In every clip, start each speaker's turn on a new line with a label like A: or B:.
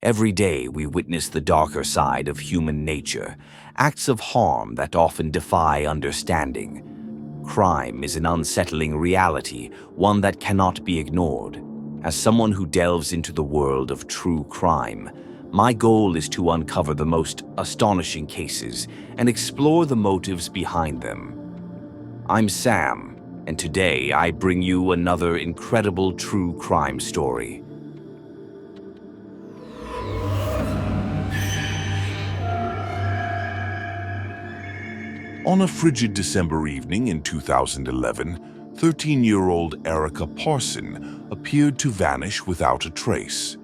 A: Every day we witness the darker side of human nature, acts of harm that often defy understanding. Crime is an unsettling reality, one that cannot be ignored. As someone who delves into the world of true crime, my goal is to uncover the most astonishing cases and explore the motives behind them. I'm Sam, and today I bring you another incredible true crime story.
B: On a frigid December evening in 2011, 13-year-old Erica Parsons appeared to vanish without a trace.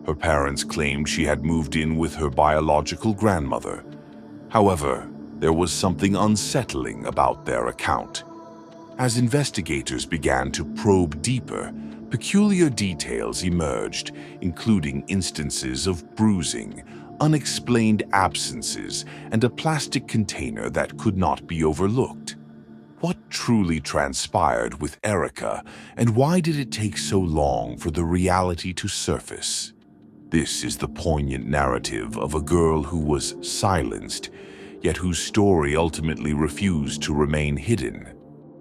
B: Her parents claimed she had moved in with her biological grandmother. However, there was something unsettling about their account. As investigators began to probe deeper, peculiar details emerged, including instances of bruising, unexplained absences, and a plastic container that could not be overlooked. What truly transpired with Erica, and why did it take so long for the reality to surface? This is the poignant narrative of a girl who was silenced, yet whose story ultimately refused to remain hidden.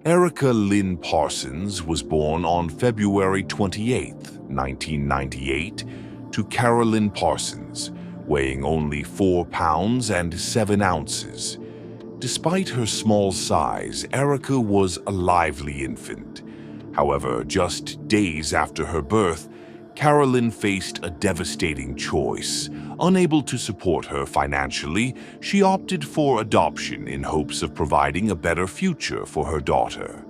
B: Erica Lynn Parsons was born on February 28, 1998, to Carolyn Parsons, weighing only 4 pounds and 7 ounces. Despite her small size, Erica was a lively infant. However, just days after her birth, Carolyn faced a devastating choice. Unable to support her financially, she opted for adoption in hopes of providing a better future for her daughter.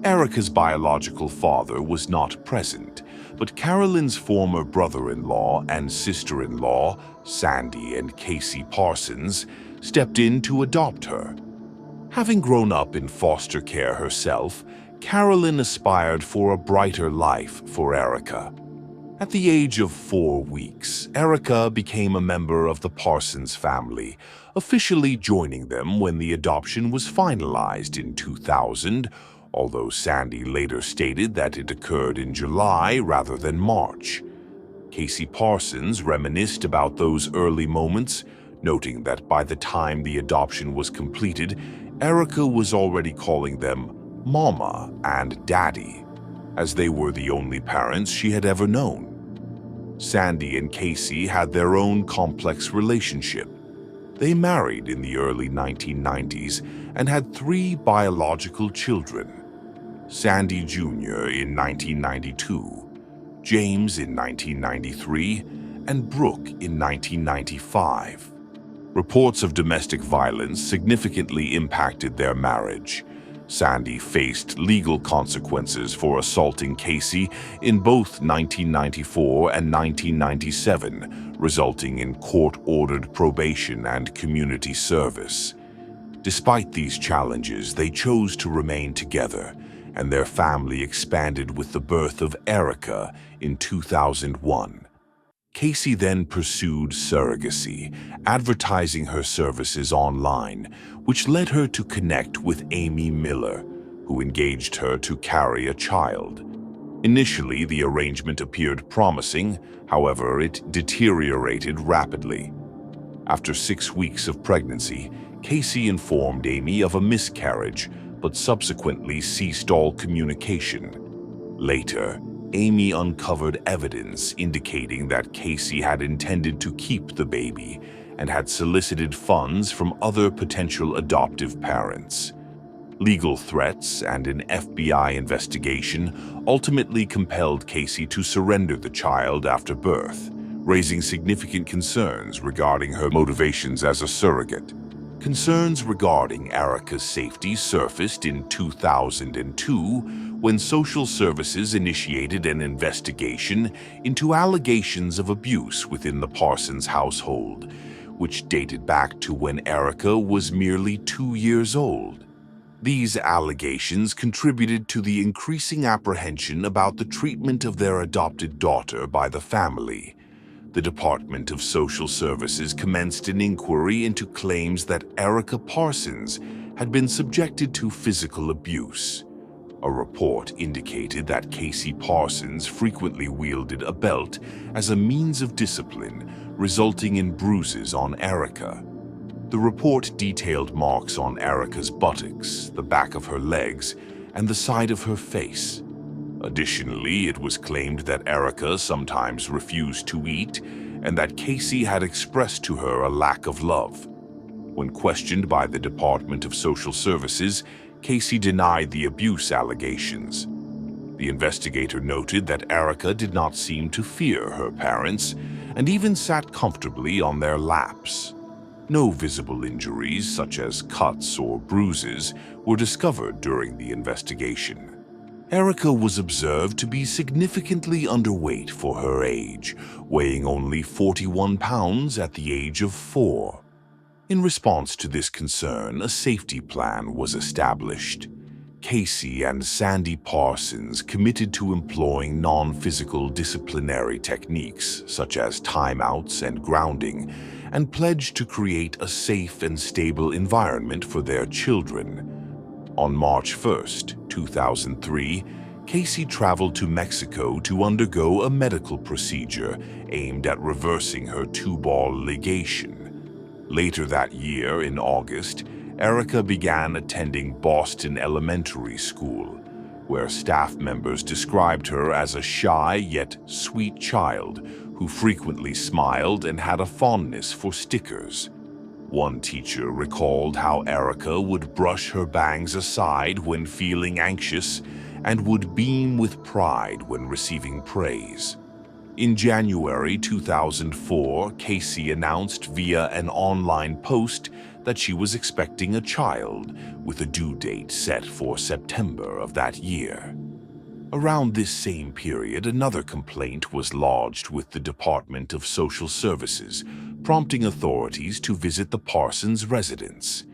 B: Erica's biological father was not present, but Carolyn's former brother-in-law and sister-in-law, Sandy and Casey Parsons, stepped in to adopt her. Having grown up in foster care herself, Carolyn aspired for a brighter life for Erica. At the age of 4 weeks, Erica became a member of the Parsons family, officially joining them when the adoption was finalized in 2000, although Sandy later stated that it occurred in July rather than March. Casey Parsons reminisced about those early moments, noting that by the time the adoption was completed, Erica was already calling them Mama and Daddy, as they were the only parents she had ever known. Sandy and Casey had their own complex relationship. They married in the early 1990s and had 3 biological children: Sandy Jr. in 1992, James in 1993, and Brooke in 1995. Reports of domestic violence significantly impacted their marriage. Sandy faced legal consequences for assaulting Casey in both 1994 and 1997, resulting in court-ordered probation and community service. Despite these challenges, they chose to remain together, and their family expanded with the birth of Erica in 2001. Casey then pursued surrogacy, advertising her services online, which led her to connect with Amy Miller, who engaged her to carry a child. Initially, the arrangement appeared promising, however, it deteriorated rapidly. After 6 weeks of pregnancy, Casey informed Amy of a miscarriage, but subsequently ceased all communication. Later, Amy uncovered evidence indicating that Casey had intended to keep the baby and had solicited funds from other potential adoptive parents. Legal threats and an FBI investigation ultimately compelled Casey to surrender the child after birth, raising significant concerns regarding her motivations as a surrogate. Concerns regarding Erica's safety surfaced in 2002 when social services initiated an investigation into allegations of abuse within the Parsons household, which dated back to when Erica was merely 2 years old. These allegations contributed to the increasing apprehension about the treatment of their adopted daughter by the family. The Department of Social Services commenced an inquiry into claims that Erica Parsons had been subjected to physical abuse. A report indicated that Casey Parsons frequently wielded a belt as a means of discipline, resulting in bruises on Erica. The report detailed marks on Erica's buttocks, the back of her legs, and the side of her face. Additionally, it was claimed that Erica sometimes refused to eat and that Casey had expressed to her a lack of love. When questioned by the Department of Social Services, Casey denied the abuse allegations. The investigator noted that Erica did not seem to fear her parents and even sat comfortably on their laps. No visible injuries, such as cuts or bruises, were discovered during the investigation. Erica was observed to be significantly underweight for her age, weighing only 41 pounds at the age of 4. In response to this concern, a safety plan was established. Casey and Sandy Parsons committed to employing non-physical disciplinary techniques such as timeouts and grounding, and pledged to create a safe and stable environment for their children. On March 1, 2003, Casey traveled to Mexico to undergo a medical procedure aimed at reversing her two-ball ligation. Later that year, in August, Erica began attending Boston Elementary School, where staff members described her as a shy yet sweet child who frequently smiled and had a fondness for stickers. One teacher recalled how Erica would brush her bangs aside when feeling anxious and would beam with pride when receiving praise. In January 2004, Casey announced via an online post that she was expecting a child, with a due date set for September of that year. Around this same period, another complaint was lodged with the Department of Social Services, prompting authorities to visit the Parsons residence.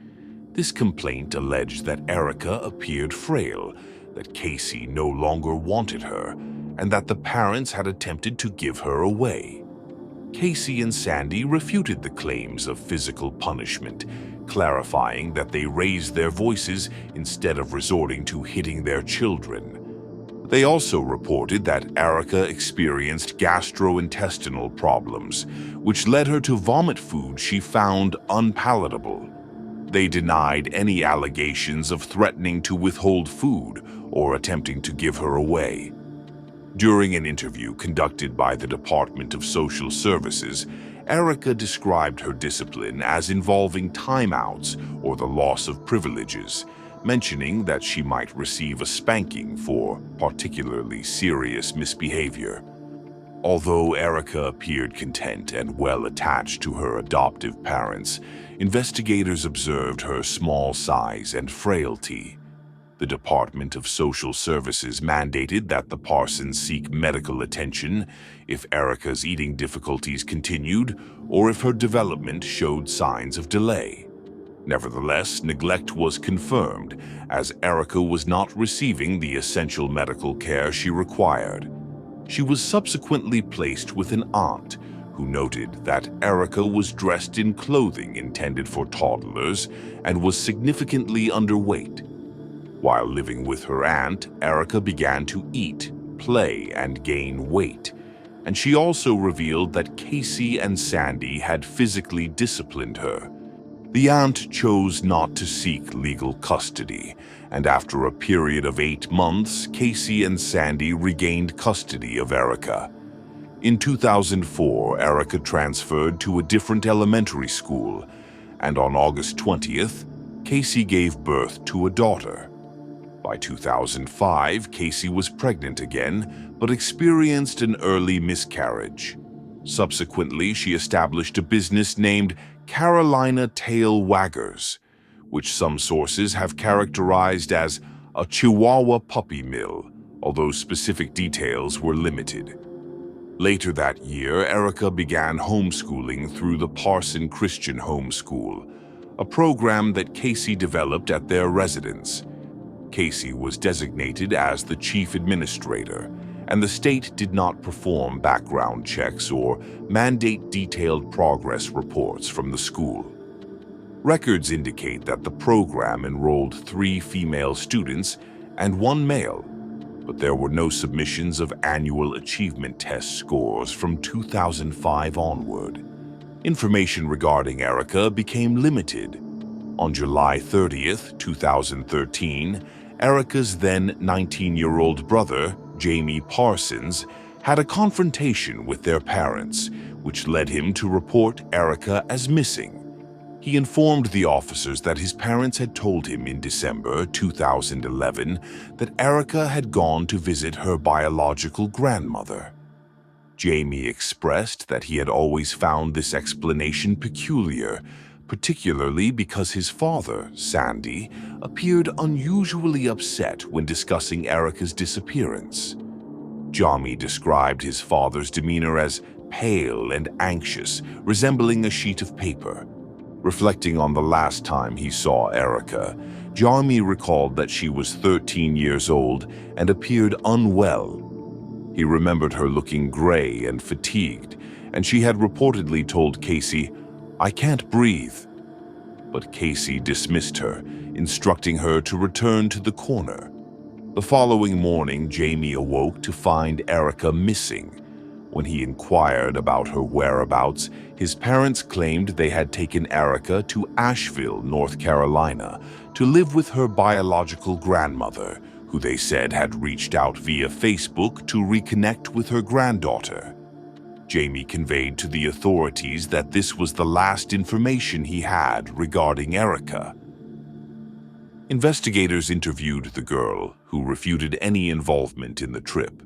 B: This complaint alleged that Erica appeared frail, that Casey no longer wanted her, and that the parents had attempted to give her away. Casey and Sandy refuted the claims of physical punishment, clarifying that they raised their voices instead of resorting to hitting their children. They also reported that Erica experienced gastrointestinal problems, which led her to vomit food she found unpalatable. They denied any allegations of threatening to withhold food or attempting to give her away. During an interview conducted by the Department of Social Services, Erica described her discipline as involving timeouts or the loss of privileges, mentioning that she might receive a spanking for particularly serious misbehavior. Although Erica appeared content and well attached to her adoptive parents, investigators observed her small size and frailty. The Department of Social Services mandated that the Parsons seek medical attention if Erica's eating difficulties continued or if her development showed signs of delay. Nevertheless, neglect was confirmed, as Erica was not receiving the essential medical care she required. She was subsequently placed with an aunt, who noted that Erica was dressed in clothing intended for toddlers and was significantly underweight. While living with her aunt, Erica began to eat, play, and gain weight, and she also revealed that Casey and Sandy had physically disciplined her. The aunt chose not to seek legal custody, and after a period of 8 months, Casey and Sandy regained custody of Erica. In 2004, Erica transferred to a different elementary school, and on August 20th, Casey gave birth to a daughter. By 2005, Casey was pregnant again, but experienced an early miscarriage. Subsequently, she established a business named Carolina Tail Waggers, which some sources have characterized as a Chihuahua puppy mill, although specific details were limited. Later that year, Erica began homeschooling through the Parson Christian Homeschool, a program that Casey developed at their residence. Casey was designated as the chief administrator, and the state did not perform background checks or mandate detailed progress reports from the school. Records indicate that the program enrolled 3 female students and one male, but there were no submissions of annual achievement test scores from 2005 onward. Information regarding Erica became limited. On July 30th, 2013, Erica's then 19-year-old brother, Jamie Parsons, had a confrontation with their parents, which led him to report Erica as missing. He informed the officers that his parents had told him in December 2011 that Erica had gone to visit her biological grandmother. Jamie expressed that he had always found this explanation peculiar, particularly because his father, Sandy, appeared unusually upset when discussing Erica's disappearance. Jamie described his father's demeanor as pale and anxious, resembling a sheet of paper. Reflecting on the last time he saw Erica, Jamie recalled that she was 13 years old and appeared unwell. He remembered her looking gray and fatigued, and she had reportedly told Casey, "I can't breathe." But Casey dismissed her, instructing her to return to the corner. The following morning, Jamie awoke to find Erica missing. When he inquired about her whereabouts, his parents claimed they had taken Erica to Asheville, North Carolina, to live with her biological grandmother, who they said had reached out via Facebook to reconnect with her granddaughter. Jamie conveyed to the authorities that this was the last information he had regarding Erica. Investigators interviewed the girl, who refuted any involvement in the trip.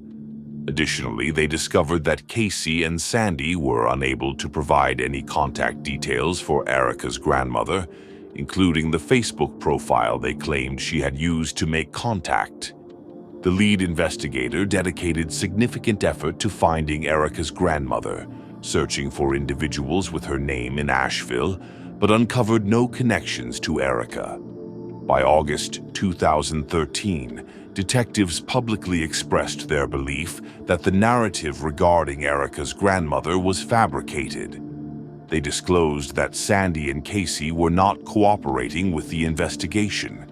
B: Additionally, they discovered that Casey and Sandy were unable to provide any contact details for Erica's grandmother, including the Facebook profile they claimed she had used to make contact. The lead investigator dedicated significant effort to finding Erica's grandmother, searching for individuals with her name in Asheville, but uncovered no connections to Erica. By August 2013, detectives publicly expressed their belief that the narrative regarding Erica's grandmother was fabricated. They disclosed that Sandy and Casey were not cooperating with the investigation.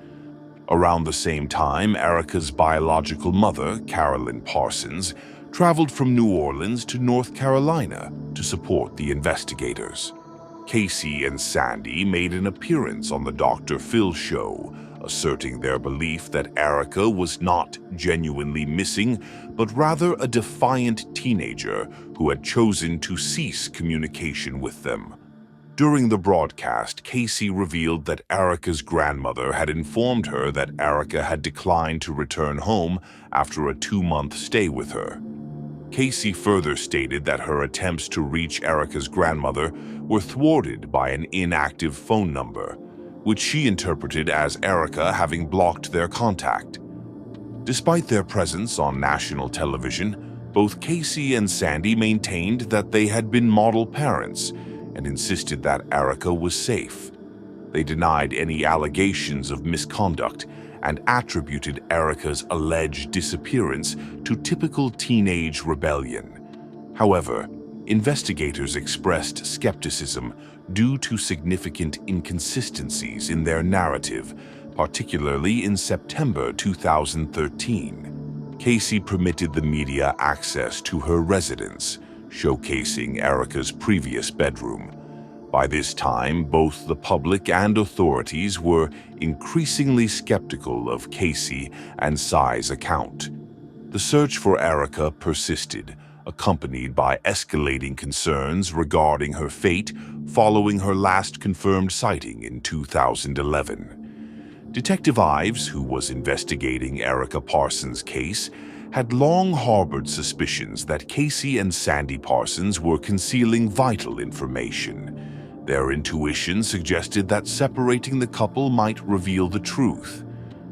B: Around the same time, Erica's biological mother, Carolyn Parsons, traveled from New Orleans to North Carolina to support the investigators. Casey and Sandy made an appearance on the Dr. Phil show, asserting their belief that Erica was not genuinely missing, but rather a defiant teenager who had chosen to cease communication with them. During the broadcast, Casey revealed that Erica's grandmother had informed her that Erica had declined to return home after a 2-month stay with her. Casey further stated that her attempts to reach Erica's grandmother were thwarted by an inactive phone number, which she interpreted as Erica having blocked their contact. Despite their presence on national television, both Casey and Sandy maintained that they had been model parents and insisted that Erica was safe. They denied any allegations of misconduct and attributed Erica's alleged disappearance to typical teenage rebellion. However, investigators expressed skepticism due to significant inconsistencies in their narrative, particularly in September 2013. Casey permitted the media access to her residence, showcasing Erica's previous bedroom. By this time, both the public and authorities were increasingly skeptical of Casey and Cy's account. The search for Erica persisted, accompanied by escalating concerns regarding her fate following her last confirmed sighting in 2011. Detective Ives, who was investigating Erica Parsons' case, had long harbored suspicions that Casey and Sandy Parsons were concealing vital information. Their intuition suggested that separating the couple might reveal the truth,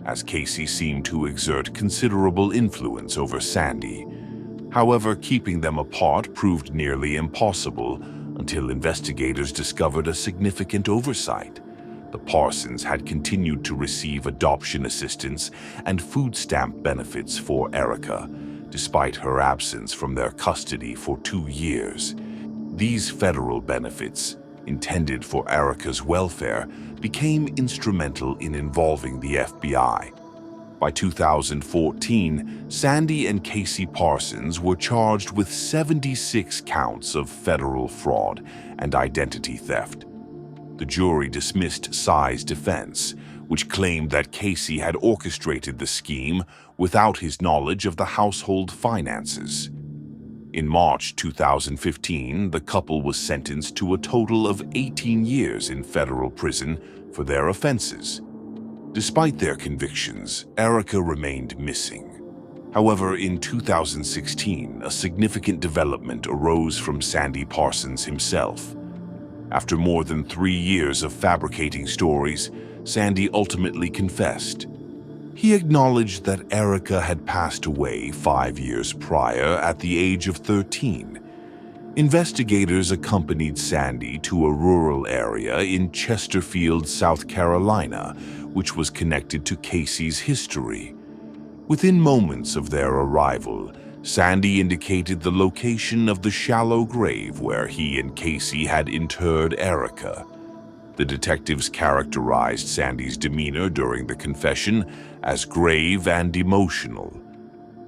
B: as Casey seemed to exert considerable influence over Sandy. However, keeping them apart proved nearly impossible until investigators discovered a significant oversight. The Parsons had continued to receive adoption assistance and food stamp benefits for Erica, despite her absence from their custody for 2 years. These federal benefits, intended for Erica's welfare, became instrumental in involving the FBI. By 2014, Sandy and Casey Parsons were charged with 76 counts of federal fraud and identity theft. The jury dismissed Sy's defense, which claimed that Casey had orchestrated the scheme without his knowledge of the household finances. In March 2015, the couple was sentenced to a total of 18 years in federal prison for their offenses. Despite their convictions, Erica remained missing. However, in 2016, a significant development arose from Sandy Parsons himself. After more than 3 years of fabricating stories, Sandy ultimately confessed. He acknowledged that Erica had passed away 5 years prior at the age of 13. Investigators accompanied Sandy to a rural area in Chesterfield, South Carolina, which was connected to Casey's history. Within moments of their arrival, Sandy indicated the location of the shallow grave where he and Casey had interred Erica. The detectives characterized Sandy's demeanor during the confession as grave and emotional.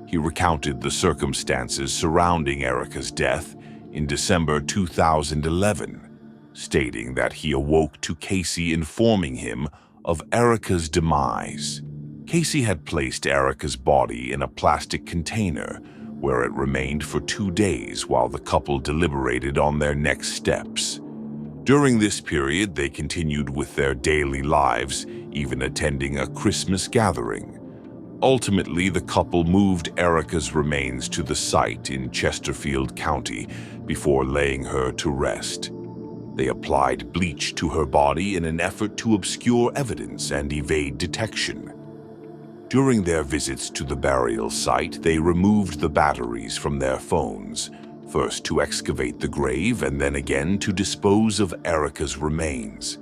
B: He recounted the circumstances surrounding Erica's death in December 2011, stating that he awoke to Casey informing him of Erica's demise. Casey had placed Erica's body in a plastic container where it remained for 2 days while the couple deliberated on their next steps. During this period, they continued with their daily lives, even attending a Christmas gathering. Ultimately, the couple moved Erica's remains to the site in Chesterfield County before laying her to rest. They applied bleach to her body in an effort to obscure evidence and evade detection. During their visits to the burial site, they removed the batteries from their phones, first to excavate the grave and then again to dispose of Erica's remains.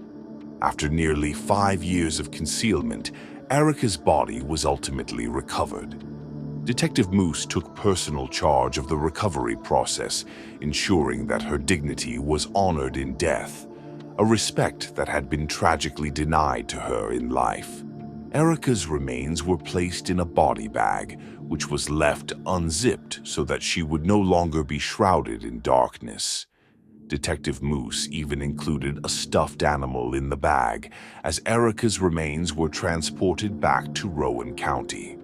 B: After nearly 5 years of concealment, Erica's body was ultimately recovered. Detective Moose took personal charge of the recovery process, ensuring that her dignity was honored in death, a respect that had been tragically denied to her in life. Erica's remains were placed in a body bag, which was left unzipped so that she would no longer be shrouded in darkness. Detective Moose even included a stuffed animal in the bag, as Erica's remains were transported back to Rowan County.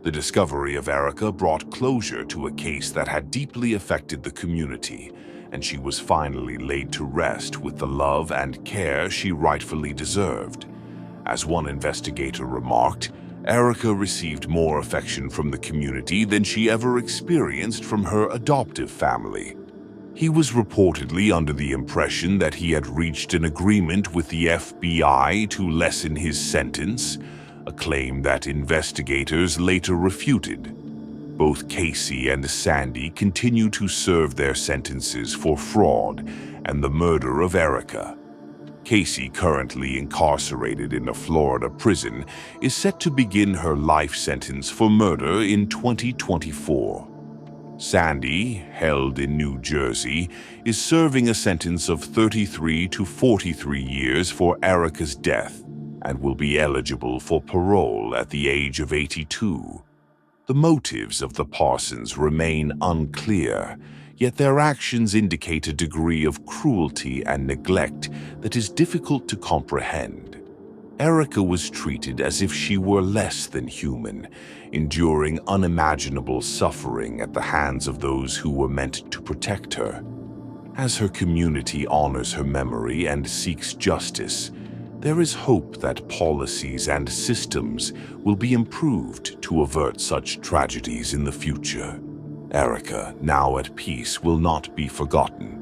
B: The discovery of Erica brought closure to a case that had deeply affected the community, and she was finally laid to rest with the love and care she rightfully deserved. As one investigator remarked, Erica received more affection from the community than she ever experienced from her adoptive family. He was reportedly under the impression that he had reached an agreement with the FBI to lessen his sentence, a claim that investigators later refuted. Both Casey and Sandy continue to serve their sentences for fraud and the murder of Erica. Casey, currently incarcerated in a Florida prison, is set to begin her life sentence for murder in 2024. Sandy, held in New Jersey, is serving a sentence of 33 to 43 years for Erica's death and will be eligible for parole at the age of 82. The motives of the Parsons remain unclear, yet their actions indicate a degree of cruelty and neglect that is difficult to comprehend. Erica was treated as if she were less than human, enduring unimaginable suffering at the hands of those who were meant to protect her. As her community honors her memory and seeks justice, there is hope that policies and systems will be improved to avert such tragedies in the future. Erica, now at peace, will not be forgotten.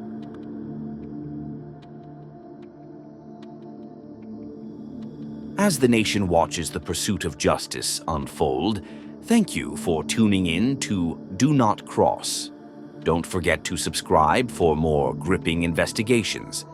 A: As the nation watches the pursuit of justice unfold, thank you for tuning in to Do Not Cross. Don't forget to subscribe for more gripping investigations.